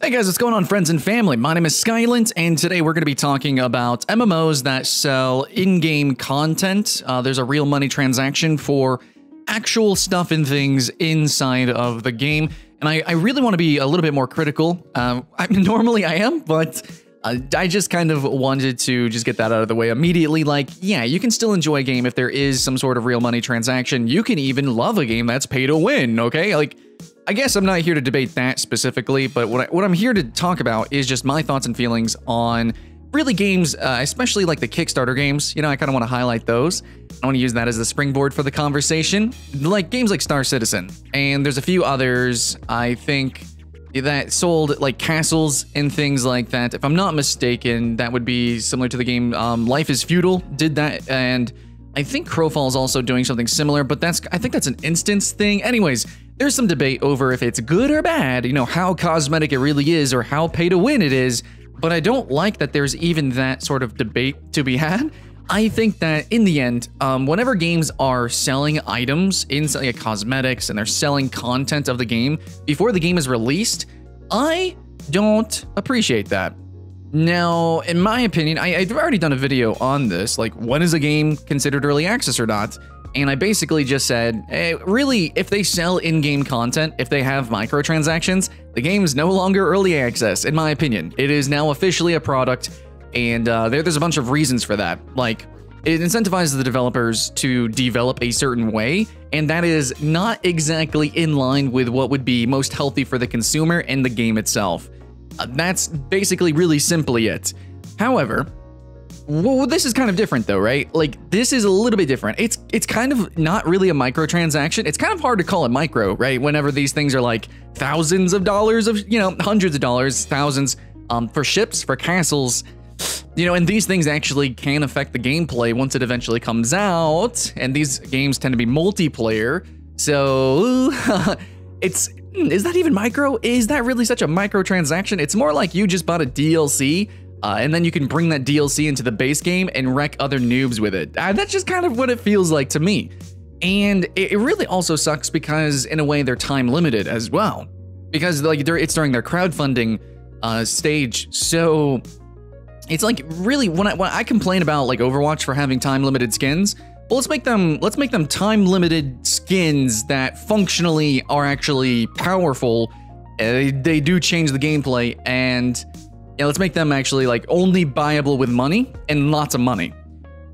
Hey guys, what's going on, friends and family? My name is Skylent, and today we're going to be talking about MMOs that sell in-game content. There's a real money transaction for actual stuff and things inside of the game, and I really want to be a little bit more critical. Normally I am, but I just kind of wanted to just get that out of the way immediately. Like, yeah, you can still enjoy a game if there is some sort of real money transaction. You can even love a game that's pay to win, okay? Like, I guess I'm not here to debate that specifically, but what I'm here to talk about is just my thoughts and feelings on really games, especially like the Kickstarter games. You know, I kind of want to highlight those. I want to use that as the springboard for the conversation. Like games like Star Citizen, and there's a few others, I think, that sold like castles and things like that. If I'm not mistaken, that would be similar to the game Life is Feudal did that, and I think Crowfall is also doing something similar, but I think that's an instance thing. Anyways, there's some debate over if it's good or bad, you know, how cosmetic it really is or how pay to win it is, but I don't like that there's even that sort of debate to be had. I think that in the end, whenever games are selling items inside like cosmetics and they're selling content of the game before the game is released, I don't appreciate that. Now, in my opinion, I've already done a video on this, like when is a game considered early access or not? And I basically just said, hey, really, if they sell in-game content, if they have microtransactions, the game is no longer early access, in my opinion. It is now officially a product, and there's a bunch of reasons for that. Like, it incentivizes the developers to develop a certain way, and that is not exactly in line with what would be most healthy for the consumer and the game itself. That's basically really simply it. However, well, this is kind of different though, right? Like, this is a little bit different. It's kind of not really a microtransaction. It's kind of hard to call it micro, right? Whenever these things are like thousands of dollars of, you know, hundreds of dollars, thousands, for ships, for castles, you know, and these things actually can affect the gameplay once it eventually comes out. And these games tend to be multiplayer. So is that even micro? Is that really such a microtransaction? It's more like you just bought a DLC, and then you can bring that DLC into the base game and wreck other noobs with it. That's just kind of what it feels like to me. And it really also sucks because, in a way, they're time limited as well. Because like it's during their crowdfunding stage, so it's like really when I complain about like Overwatch for having time limited skins. Well, let's make them time limited skins that functionally are actually powerful. They do change the gameplay, and yeah, let's make them actually like only buyable with money and lots of money.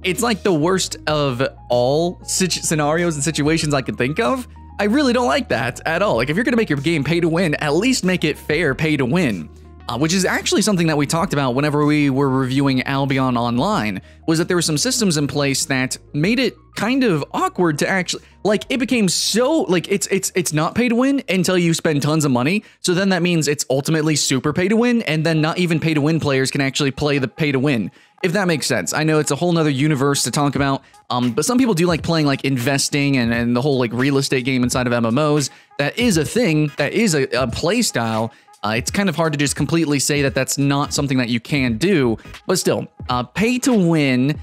It's like the worst of all scenarios and situations I can think of. I really don't like that at all. Like, if you're gonna make your game pay to win, at least make it fair pay to win. Which is actually something that we talked about whenever we were reviewing Albion Online, was that there were some systems in place that made it kind of awkward to actually, like, it became so, like, it's not pay to win until you spend tons of money, so then that means it's ultimately super pay to win, and then not even pay to win players can actually play the pay to win, if that makes sense. I know it's a whole nother universe to talk about, but some people do like playing, like, investing and the whole, like, real estate game inside of MMOs. That is a thing, that is a play style. It's kind of hard to just completely say that that's not something that you can do, but still, pay to win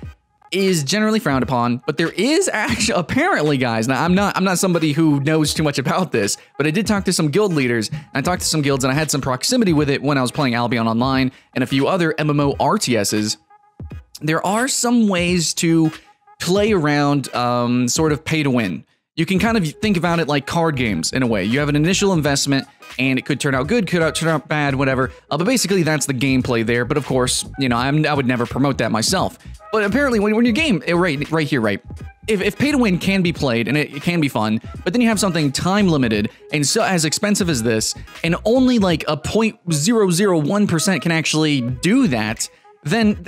is generally frowned upon. But there is actually, apparently, guys. Now, I'm not somebody who knows too much about this, but I did talk to some guild leaders. And I talked to some guilds, and I had some proximity with it when I was playing Albion Online and a few other MMO RTSs. There are some ways to play around, sort of pay to win. You can kind of think about it like card games in a way. You have an initial investment, and it could turn out good, could turn out bad, whatever. But basically, that's the gameplay there. But of course, you know, I would never promote that myself. But apparently, when your game, right here, if pay to win can be played and it can be fun, but then you have something time limited and so as expensive as this, and only like a 0.001% can actually do that, then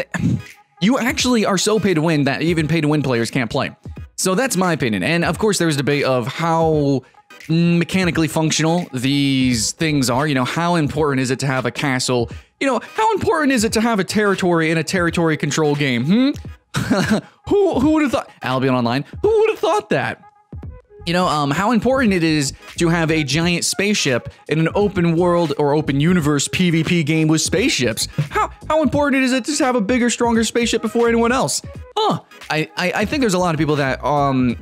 you actually are so pay to win that even pay to win players can't play. So that's my opinion. And of course, there's debate of how mechanically functional these things are. You know, how important is it to have a castle? You know, how important is it to have a territory in a territory control game? Who would have thought? Albion Online, who would have thought that? You know, how important it is to have a giant spaceship in an open world or open universe PvP game with spaceships. How important is it to have a bigger, stronger spaceship before anyone else? Huh. I think there's a lot of people that,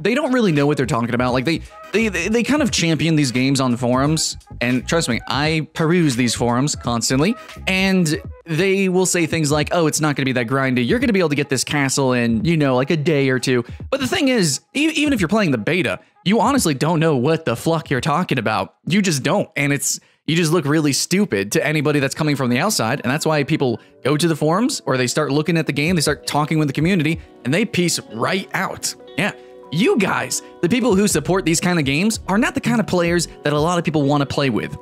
they don't really know what they're talking about. Like, they kind of champion these games on forums, and trust me, I peruse these forums constantly, and they will say things like, oh, it's not going to be that grindy. You're going to be able to get this castle in, you know, like a day or two. But the thing is, even if you're playing the beta, you honestly don't know what the fuck you're talking about. You just don't, and you just look really stupid to anybody that's coming from the outside, and that's why people go to the forums, or they start looking at the game, they start talking with the community, and they piece right out. Yeah. You guys, the people who support these kind of games, are not the kind of players that a lot of people want to play with.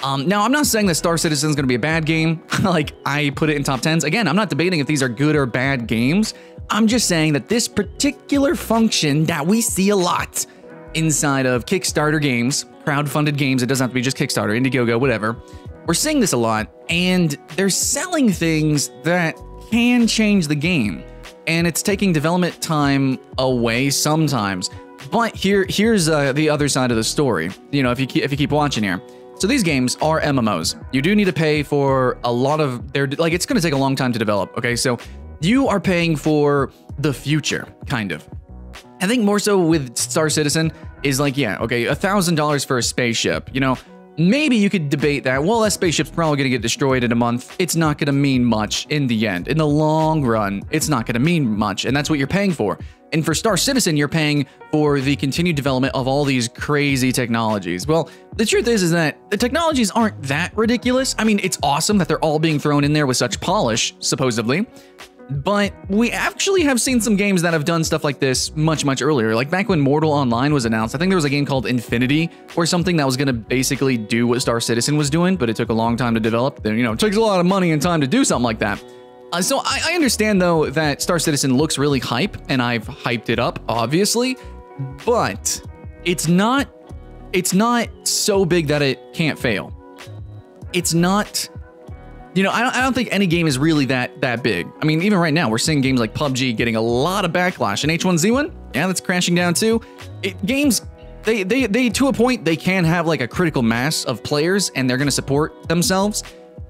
Now, I'm not saying that Star Citizen is going to be a bad game, like I put it in top 10s. Again, I'm not debating if these are good or bad games. I'm just saying that this particular function that we see a lot inside of Kickstarter games, crowdfunded games, it doesn't have to be just Kickstarter, Indiegogo, whatever. We're seeing this a lot, and they're selling things that can change the game. And it's taking development time away sometimes. But here's the other side of the story. You know, if you keep watching here. So these games are MMOs. You do need to pay for a lot of their, like, it's going to take a long time to develop. Okay, so you are paying for the future, kind of. I think more so with Star Citizen is like, yeah, okay, $1,000 for a spaceship. You know, maybe you could debate that, well, that spaceship's probably going to get destroyed in a month. It's not going to mean much in the end. In the long run, it's not going to mean much, and that's what you're paying for. And for Star Citizen, you're paying for the continued development of all these crazy technologies. Well, the truth is that the technologies aren't that ridiculous. I mean, it's awesome that they're all being thrown in there with such polish, supposedly. But we actually have seen some games that have done stuff like this much, much earlier. Like back when Mortal Online was announced, I think there was a game called Infinity or something that was going to basically do what Star Citizen was doing, but it took a long time to develop. Then, you know, it takes a lot of money and time to do something like that. So I understand, though, that Star Citizen looks really hype, and I've hyped it up, obviously, but it's not so big that it can't fail. It's not... You know, I don't think any game is really that big. I mean, even right now, we're seeing games like PUBG getting a lot of backlash. And H1Z1, yeah, that's crashing down too. Games, they to a point, they can have like a critical mass of players, and they're going to support themselves.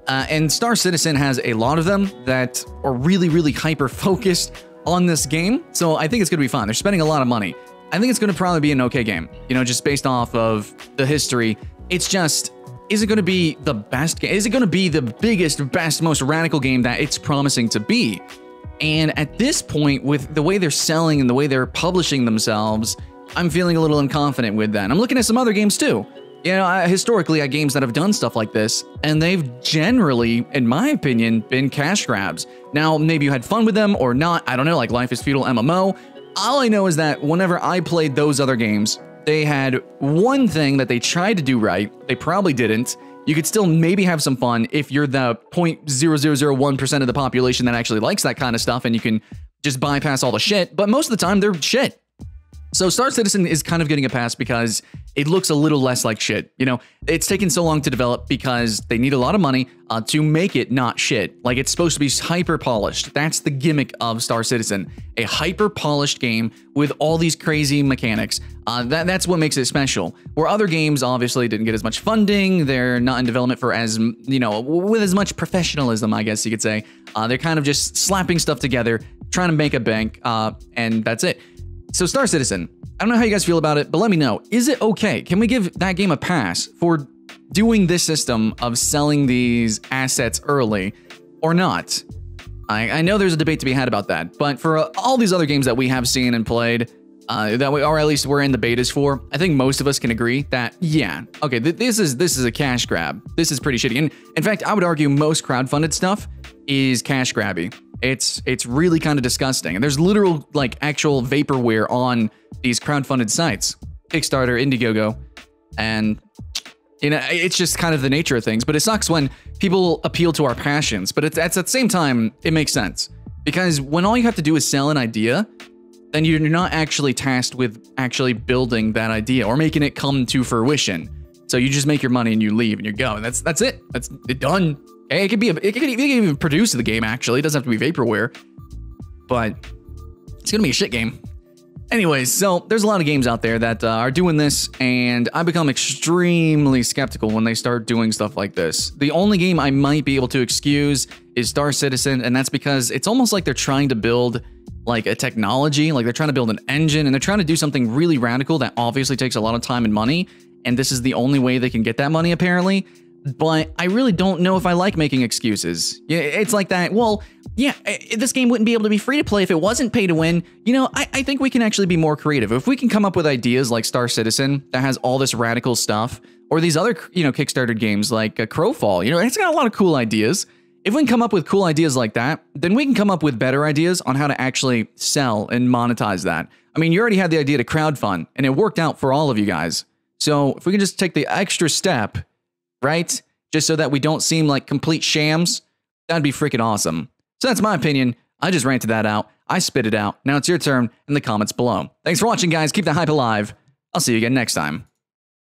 And Star Citizen has a lot of them that are really, really hyper-focused on this game. So I think it's going to be fun. They're spending a lot of money. I think it's going to probably be an okay game, you know, just based off of the history. It's just... Is it going to be the best game? Is it going to be the biggest, best, most radical game that it's promising to be? And at this point, with the way they're selling and the way they're publishing themselves, I'm feeling a little unconfident with that. I'm looking at some other games too. You know, historically, at games that have done stuff like this, and they've generally, in my opinion, been cash grabs. Now, maybe you had fun with them or not. I don't know, like Life is Feudal MMO. All I know is that whenever I played those other games, they had one thing that they tried to do right. They probably didn't. You could still maybe have some fun if you're the 0.0001% of the population that actually likes that kind of stuff, and you can just bypass all the shit. But most of the time, they're shit. So Star Citizen is kind of getting a pass because it looks a little less like shit. You know, it's taken so long to develop because they need a lot of money to make it not shit. Like, it's supposed to be hyper polished. That's the gimmick of Star Citizen. A hyper polished game with all these crazy mechanics. That's what makes it special. Where other games obviously didn't get as much funding. They're not in development for as, you know, with as much professionalism, I guess you could say. They're kind of just slapping stuff together, trying to make a bank, and that's it. So Star Citizen, I don't know how you guys feel about it, but let me know. Is it okay? Can we give that game a pass for doing this system of selling these assets early or not? I know there's a debate to be had about that, but for all these other games that we have seen and played, that we, or at least we're in the betas for, I think most of us can agree that, yeah, okay, this is a cash grab. This is pretty shitty. And in fact, I would argue most crowdfunded stuff is cash grabby. It's really kind of disgusting. And there's literal, like, actual vaporware on these crowdfunded sites. Kickstarter, Indiegogo, and, you know, it's just kind of the nature of things. But it sucks when people appeal to our passions. But at the same time, it makes sense. Because when all you have to do is sell an idea, then you're not actually tasked with actually building that idea or making it come to fruition. So you just make your money and you leave and you go. And that's it. That's it done. It could even produce the game, actually. It doesn't have to be vaporware. But it's going to be a shit game. Anyways, so there's a lot of games out there that are doing this, and I become extremely skeptical when they start doing stuff like this. The only game I might be able to excuse is Star Citizen, and that's because it's almost like they're trying to build like a technology, like they're trying to build an engine and they're trying to do something really radical that obviously takes a lot of time and money. And this is the only way they can get that money, apparently. But I really don't know if I like making excuses. Yeah, it's like that. Well, yeah, this game wouldn't be able to be free to play if it wasn't pay to win. You know, I think we can actually be more creative. If we can come up with ideas like Star Citizen that has all this radical stuff, or these other, you know, Kickstarter games like Crowfall, you know, it's got a lot of cool ideas. If we can come up with cool ideas like that, then we can come up with better ideas on how to actually sell and monetize that. I mean, you already had the idea to crowdfund, and it worked out for all of you guys. So if we can just take the extra step, right, just so that we don't seem like complete shams, that'd be freaking awesome. So that's my opinion. I just ranted that out. I spit it out. Now it's your turn in the comments below. Thanks for watching, guys. Keep the hype alive. I'll see you again next time.